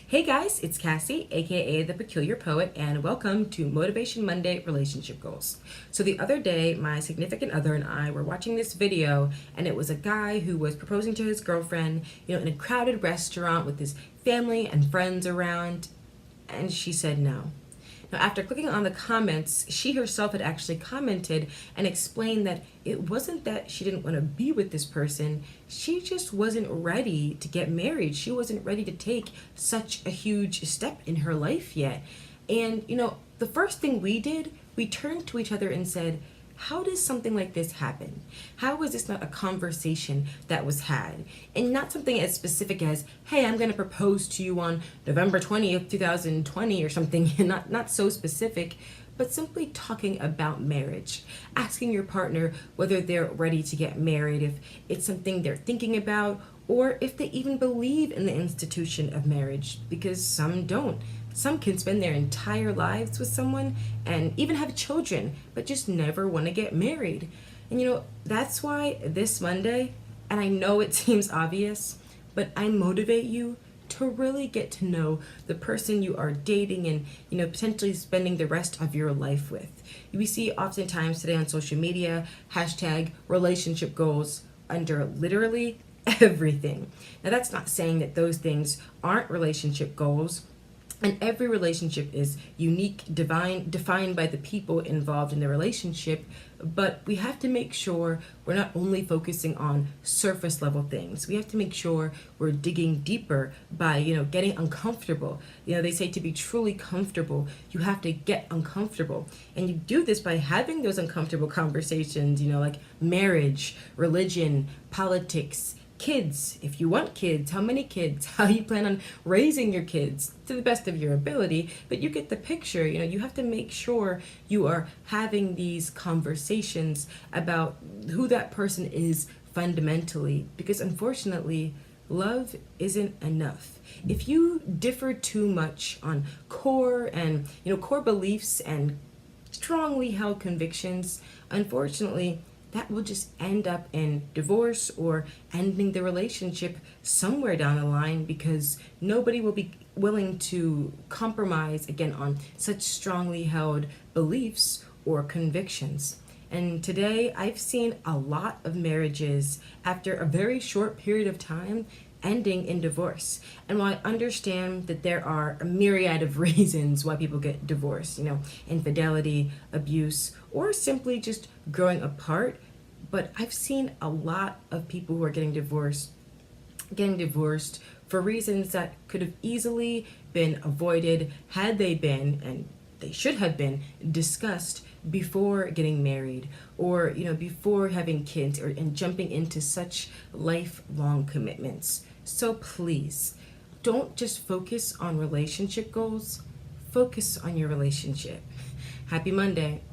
Hey guys, it's Cassie, aka The Peculiar Poet, and welcome to Motivation Monday Relationship Goals. So the other day, my significant other and I were watching this video, and it was a guy who was proposing to his girlfriend, in a crowded restaurant with his family and friends around, and she said no. Now, after clicking on the comments, she herself had actually commented and explained that it wasn't that she didn't want to be with this person, she just wasn't ready to get married. She wasn't ready to take such a huge step in her life yet. And, the first thing we did, we turned to each other and said, how does something like this happen? How is this not a conversation that was had? And not something as specific as, hey, I'm going to propose to you on November 20th, 2020 or something, not so specific, but simply talking about marriage. Asking your partner whether they're ready to get married, if it's something they're thinking about, or if they even believe in the institution of marriage, because some don't. Some can spend their entire lives with someone and even have children, but just never want to get married. And that's why this Monday, and I know it seems obvious, but I motivate you to really get to know the person you are dating and, potentially spending the rest of your life with. We see oftentimes today on social media, hashtag relationship goals under literally everything. Now, that's not saying that those things aren't relationship goals. And every relationship is unique, defined by the people involved in the relationship. But we have to make sure we're not only focusing on surface level things. We have to make sure we're digging deeper by, getting uncomfortable. They say to be truly comfortable, you have to get uncomfortable. And you do this by having those uncomfortable conversations, like marriage, religion, politics, kids, if you want kids, how many kids, how you plan on raising your kids to the best of your ability, but you get the picture. You have to make sure you are having these conversations about who that person is fundamentally, because unfortunately, love isn't enough. If you differ too much on core beliefs and strongly held convictions, unfortunately, that will just end up in divorce or ending the relationship somewhere down the line, because nobody will be willing to compromise again on such strongly held beliefs or convictions. And today I've seen a lot of marriages after a very short period of time ending in divorce. And while I understand that there are a myriad of reasons why people get divorced, infidelity, abuse, or simply just growing apart, but I've seen a lot of people who are getting divorced for reasons that could have easily been avoided had they been, and they should have been, discussed before getting married, or before having kids, and jumping into such lifelong commitments. So please, don't just focus on relationship goals, focus on your relationship. Happy Monday.